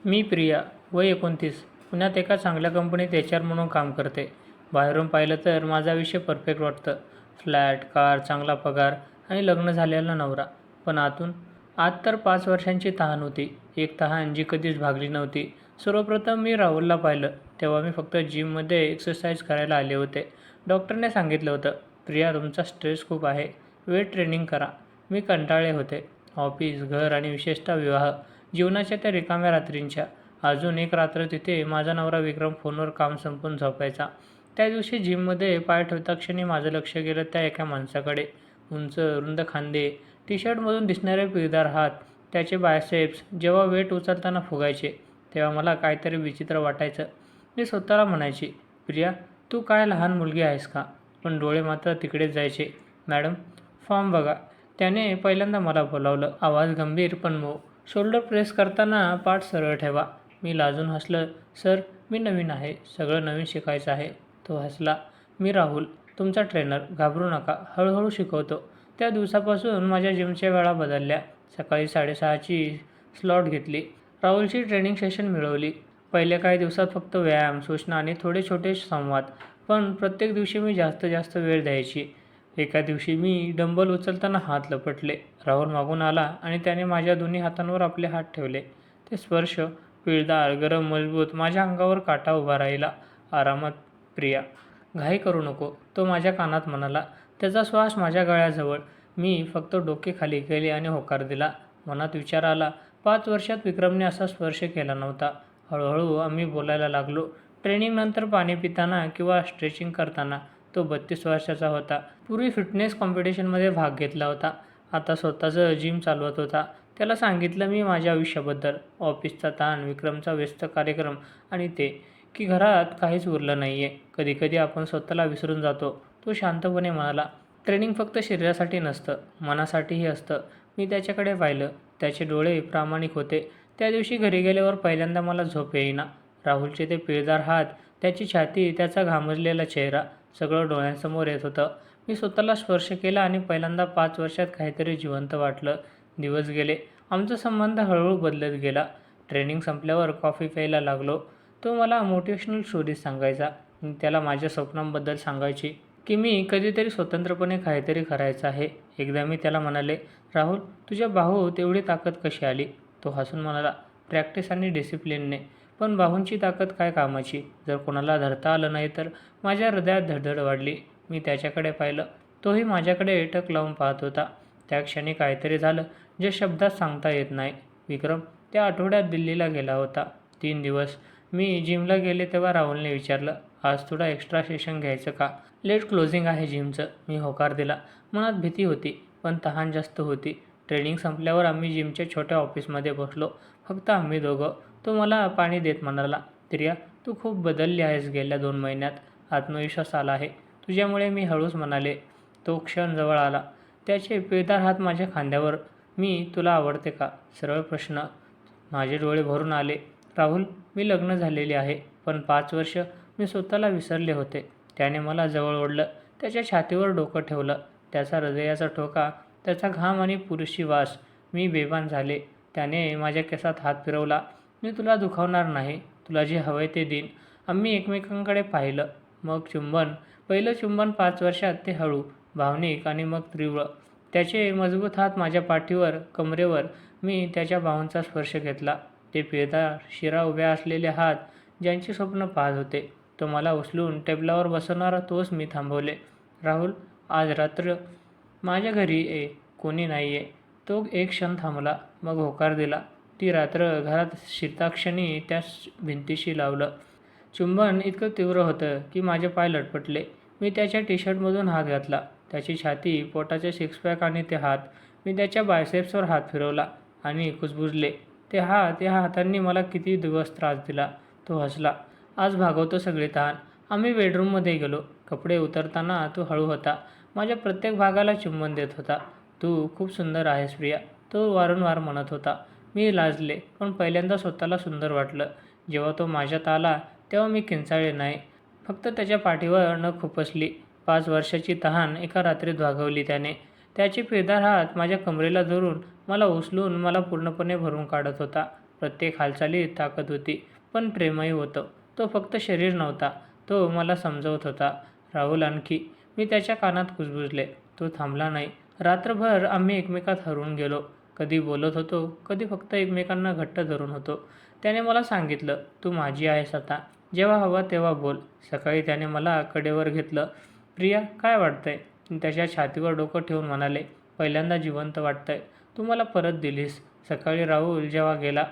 मी प्रिया, वय 29, पुण्यात एका चांगल्या कंपनीत HR म्हणून काम करते. बाहेरून पाहिलं तर माझं आयुष्य परफेक्ट वाटतं. फ्लॅट, कार, चांगला पगार आणि लग्न झालेला नवरा. पण आत तर 5 वर्षांची तहान होती. एक तहान जी कधीच भागली नव्हती. सर्वप्रथम मी राहुलला पाहिलं तेव्हा मी फक्त जिममध्ये एक्सरसाइज करायला आले होते. डॉक्टरने सांगितलं होतं, प्रिया तुमचा स्ट्रेस खूप आहे, वेट ट्रेनिंग करा. मी कंटाळले होते. ऑफिस, घर आणि विशेषतः विवाह जीवनाच्या त्या रिकाम्या रात्रींच्या. अजून एक रात्र तिथे माझा नवरा विक्रम फोनवर काम संपवून झोपायचा. त्या दिवशी जिममध्ये पाय ठेवता क्षणी माझं लक्ष गेलं त्या एका माणसाकडे. उंच, रुंद खांदे, टी-शर्टमधून दिसणारे पिळदार हात, त्याचे बायसेप्स जेव्हा वेट उचलताना फुगायचे तेव्हा मला काहीतरी विचित्र वाटायचं. मी स्वतःला म्हणायची, प्रिया तू काय लहान मुलगी आहेस का? पण डोळे मात्र तिकडेच जायचे. मॅडम, फॉर्म बघा. त्याने पहिल्यांदा मला बोलावलं. आवाज गंभीर पण मऊ. शोल्डर प्रेस करताना पाठ सरळ ठेवा. मी लाजून हसलं. सर, मी नवीन आहे. सगळं नवीन शिकायचं आहे. तो हसला. मी राहुल, तुमचा ट्रेनर. घाबरू नका. हळूहळू शिकवतो. त्या दिवसापासून माझ्या जिमच्या वेळा बदलल्या. सकाळी 6:30ची स्लॉट घेतली. राहुलची ट्रेनिंग सेशन मिळवली. पहिल्या काही दिवसात फक्त व्यायाम, सूचना आणि थोडे छोटे संवाद. पण प्रत्येक दिवशी मी जास्त वेळ द्यायची. एका दिवशी मी डंबल उचलताना हात लपटले. राहुल मागून आला आणि त्याने माझ्या दोन्ही हातांवर आपले हात ठेवले. ते स्पर्श, पिळदार, गरम, मजबूत. माझ्या अंगावर काटा उभा राहिला. आरामात प्रिया, घाई करू नको, तो माझ्या कानात म्हणाला. त्याचा श्वास माझ्या गळ्याजवळ. मी फक्त डोके खाली केले आणि होकार दिला. मनात विचार आला, 5 वर्षात विक्रमने असा स्पर्श केला नव्हता. हळूहळू आम्ही बोलायला लागलो. ट्रेनिंगनंतर पाणी पिताना किंवा स्ट्रेचिंग करताना. तो 32 वर्षाचा होता. पूर्वी फिटनेस कॉम्पिटिशनमध्ये भाग घेतला होता. आता स्वतःचं जिम चालवत होता. त्याला सांगितलं मी माझ्या आयुष्याबद्दल. ऑफिसचा ताण, विक्रमचा व्यस्त कार्यक्रम आणि ते, की घरात काहीच उरलं नाही आहे. कधीकधी आपण स्वतःला विसरून जातो. तो शांतपणे म्हणाला, ट्रेनिंग फक्त शरीरासाठी नसतं, मनासाठीही असतं. मी त्याच्याकडे पाहिलं. त्याचे डोळे प्रामाणिक होते. त्या दिवशी घरी गेल्यावर पहिल्यांदा मला झोप येईना. राहुलचे ते पिळदार हात, त्याची छाती, त्याचा घामजलेला चेहरा, सगळं डोळ्यांसमोर येत होतं. मी स्वतःला स्पर्श केला आणि पहिल्यांदा 5 वर्षात काहीतरी जिवंत वाटलं. दिवस गेले. आमचा संबंध हळूहळू बदलत गेला. ट्रेनिंग संपल्यावर कॉफी प्यायला लागलो. तो मला मोटिवेशनल स्टोरीज सांगायचा. मी त्याला माझ्या स्वप्नांबद्दल सांगायची, की मी कधीतरी स्वतंत्रपणे काहीतरी करायचं आहे. एकदा मी त्याला म्हणाले, राहुल, तुझ्या बाहूत एवढी ताकद कशी आली? तो हसून म्हणाला, प्रॅक्टिस आणि डिसिप्लिनने. पण बाहूंची ताकद काय कामाची, जर कोणाला धरता आलं नाही तर? माझ्या हृदयात धडधड वाढली. मी त्याच्याकडे पाहिलं. तोही माझ्याकडे टक लावून पाहत होता. त्या क्षणी काहीतरी झालं जे शब्दात सांगता येत नाही. विक्रम त्या आठवड्यात दिल्लीला गेला होता. 3 दिवस. मी जिमला गेले तेव्हा राहुलने विचारलं, आज थोडा एक्स्ट्रा सेशन घ्यायचं का? लेट क्लोजिंग आहे जिमचं. मी होकार दिला. मनात भीती होती, पण तहान जास्त होती. ट्रेनिंग संपल्यावर आम्ही जिमच्या छोट्या ऑफिसमध्ये बसलो. फक्त आम्ही दोघं. तो मला पाणी देत म्हणाला, प्रिया तू खूप बदलली आहेस गेल्या 2 महिन्यात. आत्मविश्वास आला आहे तुझ्यामुळे. मी हळूच म्हणाले. तो क्षण जवळ आला. त्याचे पिळदार हात माझ्या खांद्यावर. मी तुला आवडते का? सरळ प्रश्न. माझे डोळे भरून आले. राहुल, मी लग्न झालेले आहे, पण 5 वर्ष मी स्वतःला विसरले होते. त्याने मला जवळ ओढलं. त्याच्या छातीवर डोकं ठेवलं. त्याचा हृदयाचा ठोका, त्याचा घाम आणि पुरुषी वास. मी बेभान झाले. त्याने माझ्या केसात हात फिरवला. मी तुला दुखावणार नाही, तुला जे हवंय ते देईन. आम्ही एकमेकांकडे पाहिलं. मग चुंबन. पहिलं चुंबन 5 वर्षात. ते हळू, भावनिक आणि मग तीव्र. त्याचे मजबूत हात माझ्या पाठीवर, कमरेवर. मी त्याच्या बाहूंचा स्पर्श घेतला. ते पिळदार, शिरा उभ्या असलेले हात, ज्यांची स्वप्न पाहत होते. तो मला उचलून टेबलावर बसवणारा तोच मी थांबवले. राहुल, आज रात्र माझ्या घरी ये, कोणी नाही आहे. तो एक क्षण थांबला, मग होकार दिला. ती रात्र घरात शिरताक्षणी त्या भिंतीशी लावलं. चुंबन इतकं तीव्र होतं की माझे पाय लटपटले. मी त्याच्या टी-शर्टमधून हात घातला. त्याची छाती, पोटाचे सिक्सपॅक आणि ते हात. मी त्याच्या बायसेप्सवर हात फिरवला आणि कुजबुजले. त्या हातांनी मला किती दिवस त्रास दिला. तो हसला. आज भागवतो सगळी तहान. आम्ही बेडरूममध्ये गेलो. कपडे उतरताना तो हळू होता. माझ्या प्रत्येक भागाला चुंबन देत होता. तू खूप सुंदर आहेस प्रिया, तो वारंवार म्हणत होता. मी लाजले, पण पहिल्यांदा स्वतःला सुंदर वाटलं. जेव्हा तो माझ्यात आला तेव्हा मी किंचाळले नाही. फक्त त्याच्या पाठीवर नख खुपसली. 5 वर्षाची तहान एका रात्रीत भागवली त्याने. त्याचे पिळदार हात माझ्या कमरेला धरून मला उचलून मला पूर्णपणे भरून काढत होता. प्रत्येक हालचालीत ताकद होती, पण प्रेमही होतं. तो फक्त शरीर नव्हता, तो मला समजवत होता. राहुल आणखी. मी त्याच्या कानात कुजबुजले. तो थांबला नाही. रात्रभर आम्ही एकमेकात हरवून गेलो. कधी बोलत होतो, कधी फक्त एकमेकांना घट्ट धरून होतो. त्याने मला सांगितलं, तू माझी आहेस आता. जेव्हा हवं तेव्हा बोल. सकाळी त्याने मला कडेवर घेतलं. प्रिया, काय वाटतंय? मी त्याच्या छातीवर डोकं ठेवून म्हणाले, पहिल्यांदा जिवंत वाटतंय. तू मला परत दिलीस. सकाळी राहुल जेव्हा गेला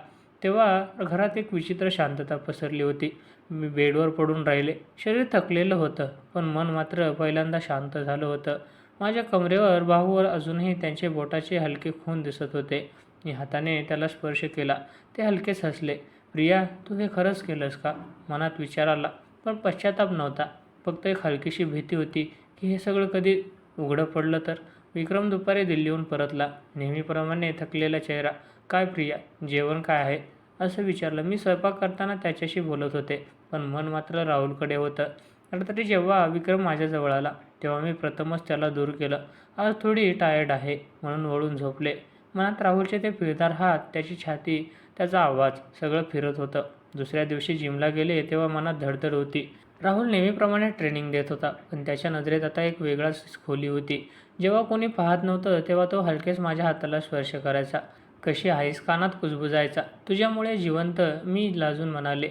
तेव्हा घरात एक विचित्र शांतता पसरली होती. मी बेडवर पडून राहिले. शरीर थकलेलं होतं, पण मन मात्र पहिल्यांदा शांत झालं होतं. माझ्या कमरेवर, बाहूवर अजूनही त्यांचे बोटाचे हलके खून दिसत होते. मी हाताने त्याला स्पर्श केला. ते हलकेच हसले. प्रिया, तू हे खरंच केलंस का? मनात विचार आला, पण पश्चाताप नव्हता. फक्त एक हलकीशी भीती होती की हे सगळं कधी उघडं पडलं तर. विक्रम दुपारी दिल्लीहून परतला. नेहमीप्रमाणे थकलेला चेहरा. काय प्रिया, जेवण काय आहे? असं विचारलं. मी स्वयंपाक करताना त्याच्याशी बोलत होते, पण मन मात्र राहुलकडे होतं. रात्री जेव्हा विक्रम माझ्याजवळ आला तेव्हा मी प्रथमच त्याला दूर केलं. आज थोडी टायर्ड आहे म्हणून वळून झोपले. मनात राहुलचे ते पिळदार हात, त्याची छाती, त्याचा आवाज सगळं फिरत होतं. दुसऱ्या दिवशी जिमला गेले तेव्हा मनात धडधड होती. राहुल नेहमीप्रमाणे ट्रेनिंग देत होता, पण त्याच्या नजरेत आता एक वेगळाच खोली होती. जेव्हा कोणी पाहत नव्हतं तेव्हा तो हलकेच माझ्या हाताला स्पर्श करायचा. कशी आहेस कानात कुजबुजायचा. तुझ्यामुळे जिवंत, मी लाजून म्हणाले.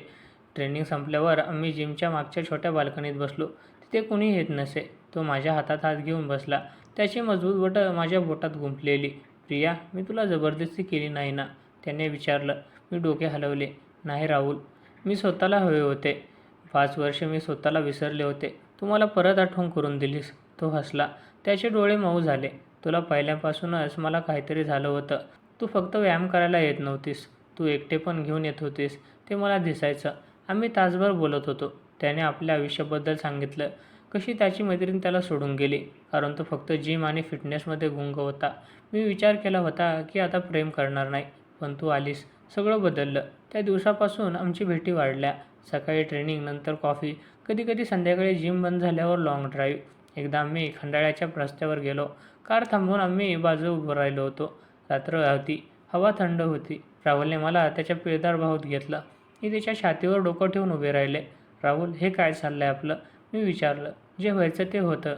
ट्रेनिंग संपल्यावर आम्ही जिमच्या मागच्या छोट्या बाल्कनीत बसलो. तिथे कुणी येत नसे. तो माझ्या हातात हात घेऊन बसला. त्याची मजबूत बोटं माझ्या बोटात गुंफलेली. प्रिया, मी तुला जबरदस्ती केली नाही ना? त्याने विचारलं. मी डोके हलवले. नाही राहुल, मी स्वतःला हवे होते. 5 वर्ष मी स्वतःला विसरले होते. तू मला परत आठवण करून दिलीस. तो हसला. त्याचे डोळे मऊ झाले. तुला पहिल्यापासूनच मला काहीतरी झालं होतं. तू फक्त व्यायाम करायला येत नव्हतीस. तू एकटेपण घेऊन येत होतीस. ते मला दिसायचं. आम्ही तासभर बोलत होतो. त्याने आपल्या आयुष्याबद्दल सांगितलं. कशी त्याची मैत्रीण त्याला सोडून गेली, कारण तो फक्त जिम आणि फिटनेसमध्ये गुंग होता. मी विचार केला होता की आता प्रेम करणार नाही, पण तू आलीस. सगळं बदललं. त्या दिवसापासून आमची भेटी वाढल्या. सकाळी ट्रेनिंग, नंतर कॉफी, कधीकधी संध्याकाळी जिम बंद झाल्यावर लाँग ड्राईव्ह. एकदा आम्ही खंडाळ्याच्या रस्त्यावर गेलो. कार थांबवून आम्ही बाजू उभं राहिलो होतो. रात्र होती. हवा थंड होती. राहुलने मला त्याच्या पिळदार बाहूत घेतलं. मी त्याच्या छातीवर डोकं ठेवून उभे राहिले. राहुल, हे काय चाललंय आपलं? मी विचारलं. जे व्हायचं ते होतं.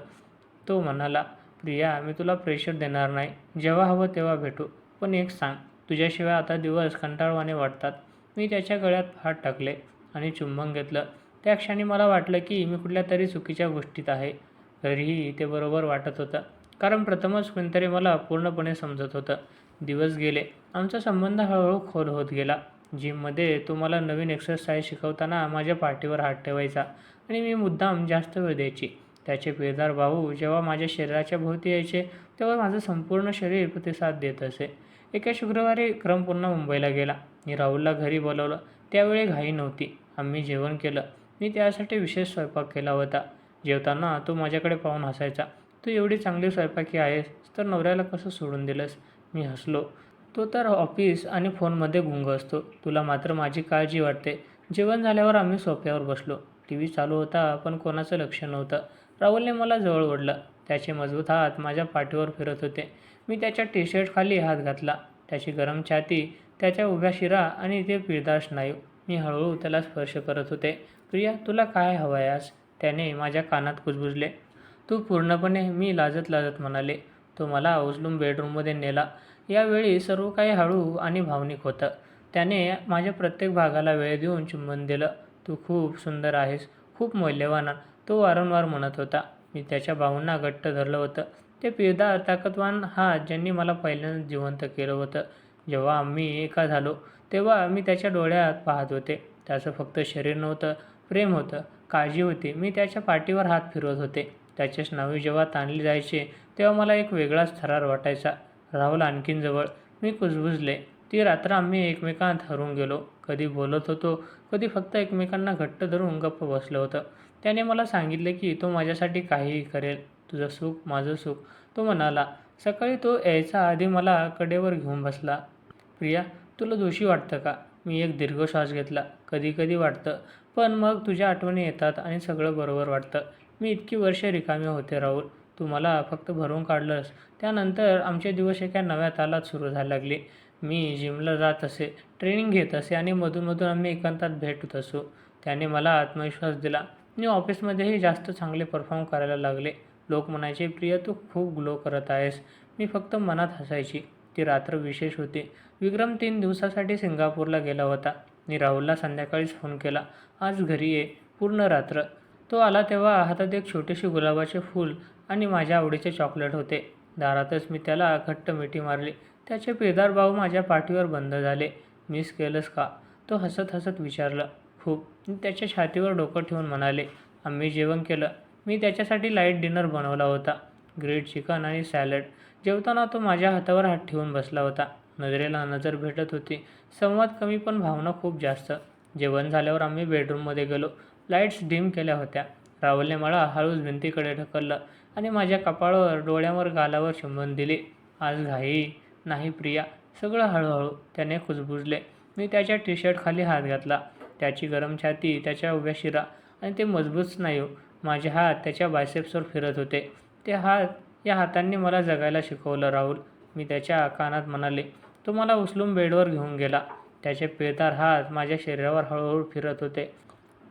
तो म्हणाला, प्रिया, मी तुला प्रेशर देणार नाही. जेव्हा हवं तेव्हा भेटू. पण एक सांग, तुझ्याशिवाय आता दिवस कंटाळवाणे वाटतात. मी त्याच्या गळ्यात हात टाकले आणि चुंबन घेतलं. त्या क्षणी मला वाटलं की मी कुठल्या तरी चुकीच्या गोष्टीत आहे. तरीही ते बरोबर वाटत होतं, कारण प्रथमच कोणीतरी मला पूर्णपणे समजत होतं. दिवस गेले. आमचा संबंध हळूहळू खोल होत गेला. जिममध्ये तो मला नवीन एक्सरसाइज शिकवताना माझ्या पाठीवर हात ठेवायचा आणि मी मुद्दाम जास्त वेळ द्यायची. त्याचे पिळदार बाहू जेव्हा माझ्या शरीराच्या भोवती यायचे तेव्हा माझं संपूर्ण शरीर प्रतिसाद देत असे. एका शुक्रवारी विक्रम पुन्हा मुंबईला गेला. मी राहुलला घरी बोलावलं. त्यावेळी घाई नव्हती. आम्ही जेवण केलं. मी त्यासाठी विशेष स्वयंपाक केला होता. जेवताना तो माझ्याकडे पाहून हसायचा. तू एवढी चांगली स्वयंपाकी आहेस तर नवऱ्याला कसं सोडून दिलंस? मी हसलो. तो तर ऑफिस आणि फोनमध्ये गुंग असतो. तुला मात्र माझी काळजी वाटते. जेवण झाल्यावर आम्ही सोफ्यावर बसलो. टीव्ही चालू होता, पण कोणाचं लक्ष नव्हतं. राहुलने मला जवळ ओढलं. त्याचे मजबूत हात माझ्या पाठीवर फिरत होते. मी त्याच्या टी-शर्ट खाली हात घातला. त्याची गरम छाती, त्याच्या उभ्या शिरा आणि ते पिळदार स्नायू. मी हळूहळू त्याला स्पर्श करत होते. प्रिया, तुला काय हवं आहे आज? त्याने माझ्या कानात कुजबुजले. तू पूर्णपणे, मी लाजत लाजत म्हणाले. तो मला उचलून बेडरूममध्ये नेला. यावेळी सर्व काही हळू आणि भावनिक होतं. त्याने माझ्या प्रत्येक भागाला वेळ देऊन चुंबन दिलं. तू खूप सुंदर आहेस, खूप मौल्यवान, तो वारंवार म्हणत होता. मी त्याच्या बाहूंना घट्ट धरलं होतं. ते पिळदार, ताकदवान हात ज्यांनी मला पहिल्यांदा जिवंत केलं होतं. जेव्हा आम्ही एका झालो तेव्हा मी त्याच्या डोळ्यात पाहत होते. त्याचं फक्त शरीर नव्हतं, प्रेम होतं, काळजी होती. मी त्याच्या पाठीवर हात फिरवत होते. त्याचे स्नायू जेव्हा ताणले जायचे तेव्हा मला एक वेगळाच थरार वाटायचा. राहुल आणखीन जवळ. मी कुजबुजले. ती रात्र आम्ही एकमेकांत हरवून गेलो. कधी बोलत होतो, कधी फक्त एकमेकांना घट्ट धरून गप्प बसलो होतो. त्याने मला सांगितले की तो माझ्यासाठी काहीही करेल. तुझं सुख माझं सुख, तो म्हणाला. सकाळी तो यायचा आधी मला कडेवर घेऊन बसला. प्रिया, तुला दोषी वाटतं का? मी एक दीर्घ श्वास घेतला. कधी कधी वाटतं, पण मग तुझ्या आठवणी येतात आणि सगळं बरोबर वाटतं. मी इतकी वर्ष रिकामे होते राहुल. तू मला फक्त भरून काढलंस. त्यानंतर आमचे दिवस एका नव्या तालात सुरू झाले लागले. मी जिमला जात असे, ट्रेनिंग घेत असे आणि मधून आम्ही एकांतात भेटत असू. त्याने मला आत्मविश्वास दिला. मी ऑफिसमध्येही जास्त चांगले परफॉर्म करायला लागले. लोक म्हणायचे, "प्रिया, तू खूप ग्लो करत आहेस." मी फक्त मनात हसायची. ती रात्र विशेष होती. विक्रम 3 दिवसासाठी सिंगापूरला गेला होता. मी राहुलला संध्याकाळीच फोन केला, "आज घरी ये." पूर्ण रात्र. तो आला तेव्हा हातात एक छोटेसे गुलाबाचे फूल आणि माझ्या आवडीचे चॉकलेट होते. दारातच मी त्याला घट्ट मिठी मारली. त्याचे पिळदार बाहू माझ्या पाठीवर बंद झाले. "मिस केलंस का?" तो हसत हसत विचारलं. "खूप." मी त्याच्या छातीवर डोकं ठेवून म्हणाले. आम्ही जेवण केलं. मी त्याच्यासाठी लाईट डिनर बनवला होता. ग्रिल्ड चिकन आणि सॅलड. जेवताना तो माझ्या हातावर हात ठेवून बसला होता. नजरेला नजर भेटत होती. संवाद कमी पण भावना खूप जास्त. जेवण झाल्यावर आम्ही बेडरूममध्ये गेलो. लाईट्स डिम केल्या होत्या. राहुलने मला हळूच भिंतीकडे ढकललं आणि माझ्या कपाळावर, डोळ्यावर, गालावर चुंबन दिले. "आज घाई नाही प्रिया." सगळं हळूहळू. त्याने कुजबुजले. मी त्याच्या टी-शर्ट खाली हात घातला. त्याची गरम छाती, त्याच्या उभ्या शिरा आणि ते मजबूत स्नायू. माझे हात त्याच्या बायसेप्सवर फिरत होते. या हातांनी मला जगायला शिकवलं राहुल. मी त्याच्या कानात म्हणाले. तो मला उचलून बेडवर घेऊन गेला. त्याचे पिळदार हात माझ्या शरीरावर हळूहळू फिरत होते.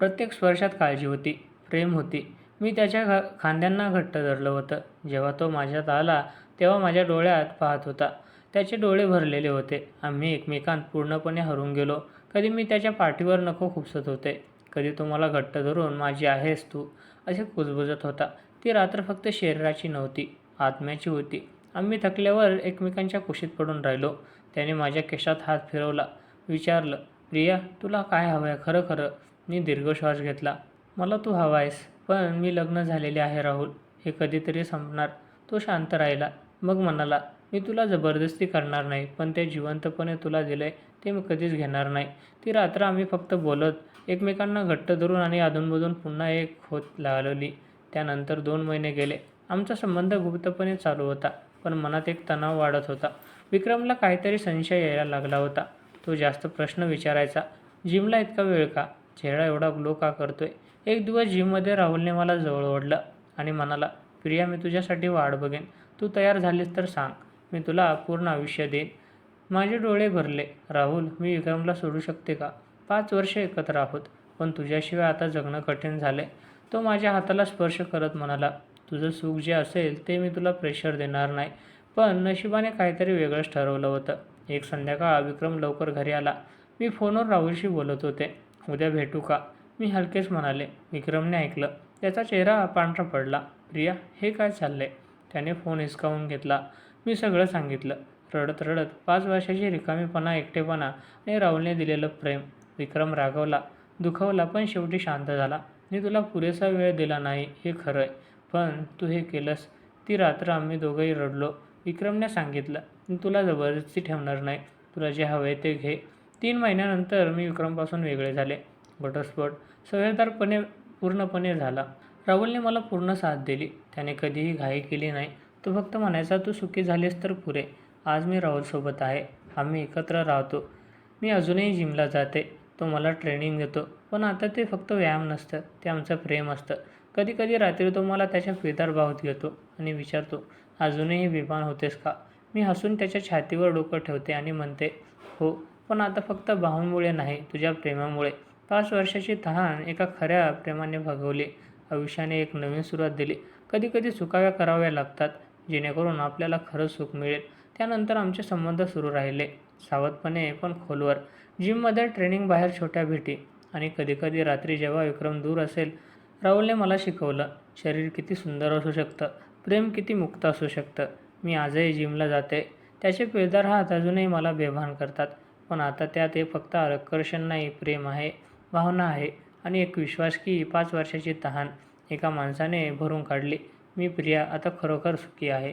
प्रत्येक स्पर्शात काळजी होती, प्रेम होती. मी त्याच्या खांद्यांना घट्ट धरलं होतं. जेव्हा तो माझ्यात आला तेव्हा माझ्या डोळ्यात पाहत होता. त्याचे डोळे भरलेले होते. आम्ही एकमेकांत पूर्णपणे हरवून गेलो. कधी मी त्याच्या पाठीवर नखं खुपसत होते, कधी तो मला घट्ट धरून "माझी आहेस तू" असे कुजबुजत होता. ती रात्र फक्त शरीराची नव्हती, आत्म्याची होती. आम्ही थकल्यावर एकमेकांच्या कुशीत पडून राहिलो. त्याने माझ्या केसात हात फिरवला. विचारलं, "प्रिया, तुला काय हवं आहे खरं खरं?" मी दीर्घ श्वास घेतला. "मला तू हवा आहेस, पण मी लग्न झालेले आहे राहुल. हे कधीतरी संपणार." तो शांत राहिला. मग म्हणाला, "मी तुला जबरदस्ती करणार नाही, पण ते जिवंतपणे तुला दिलंय ते मी कधीच घेणार नाही." ती रात्र आम्ही फक्त बोलत, एकमेकांना घट्ट धरून आणि अधूनमधून पुन्हा एक होत घालवली. त्यानंतर 2 महिने गेले. आमचा संबंध गुप्तपणे चालू होता, पण मनात एक तणाव वाढत होता. विक्रमला काहीतरी संशय यायला लागला होता. तो जास्त प्रश्न विचारायचा. जिमला इतका वेळ का? चेहरा एवढा ग्लो का करतोय? एक दिवस जिममध्ये राहुलने मला जवळ ओढलं आणि म्हणाला, "प्रिया, मी तुझ्यासाठी वाट बघेन. तू तयार झालीस तर सांग. मी तुला पूर्ण आयुष्य देईन." माझे डोळे भरले. "राहुल, मी विक्रमला सोडू शकते का? 5 वर्ष एकत्र आहोत, पण तुझ्याशिवाय आता जगणं कठीण झालंय." तो माझ्या हाताला स्पर्श करत म्हणाला, "तुझं सुख जे असेल ते मी तुला प्रेशर देणार नाही." पण नशिबाने काहीतरी वेगळंच ठरवलं होतं. एक संध्याकाळ विक्रम लवकर घरी आला. मी फोनवर राहुलशी बोलत होते. "उद्या भेटू का?" मी हलकेच म्हणाले. विक्रमने ऐकलं. त्याचा चेहरा पांढरा पडला. "प्रिया, हे काय चाललंय?" त्याने फोन हिसकावून घेतला. मी सगळं सांगितलं. रडत रडत 5 वर्षाची रिकामीपणा, एकटेपणा आणि राहुलने दिलेलं प्रेम. विक्रम रागावला, दुखावला, पण शेवटी शांत झाला. "मी तुला पुरेसा वेळ दिला नाही हे खरं आहे, पण तू हे केलंस." ती रात्र आम्ही दोघंही रडलो. विक्रमने सांगितलं, "मी तुला जबरदस्ती ठेवणार नाही. तुला जे हवे ते घे." 3 महिन्यानंतर मी विक्रमपासून वेगळे झाले. घटस्फोट सवेरदारपणे पूर्णपणे झाला. राहुलने मला पूर्ण साथ दिली. त्याने कधीही घाई केली नाही. तो फक्त म्हणायचा, "तू सुखी झालीस तर पुरे." आज मी राहुलसोबत आहे. आम्ही एकत्र राहतो. मी अजूनही जिमला जाते. तो मला ट्रेनिंग देतो. पण आता ते फक्त व्यायाम नसतं, ते आमचं प्रेम असतं. कधी-कधी रात्री तो मला त्याच्या पिळदार बाहुत घेतो आणि विचारतो, "अजूनही बेभान होतेस का?" मी हसून त्याच्या छातीवर डोकं ठेवते आणि म्हणते, "हो, पण आता फक्त बाहूंमुळे नाही, तुझ्या प्रेमामुळे." 5 वर्षाची तहान एका खऱ्या प्रेमाने भागवली. आयुष्याने एक नवीन सुरुवात दिली. कधी-कधी चुकाव्या कराव्या लागतात, जेणेकरून आपल्याला खरं सुख मिळेल. त्यानंतर आमचे संबंध सुरू राहिले, सावधपणे पण खोलवर. जिममध्ये, ट्रेनिंग, बाहेर छोट्या भेटी आणि कधीकधी रात्री जेव्हा विक्रम दूर असेल. राहुलने मला शिकवलं, शरीर किती सुंदर असू शकतं, प्रेम किती मुक्त असू शकतं. मी आजही जिमला जाते. त्याचे पिळदार हात अजूनही मला बेभान करतात. पण आता त्यात फक्त आकर्षण नाही, प्रेम आहे, भावना आहे आणि एक विश्वास की 5 वर्षाची तहान एका माणसाने भरून काढली. मी प्रिया आता खरोखर सुखी आहे.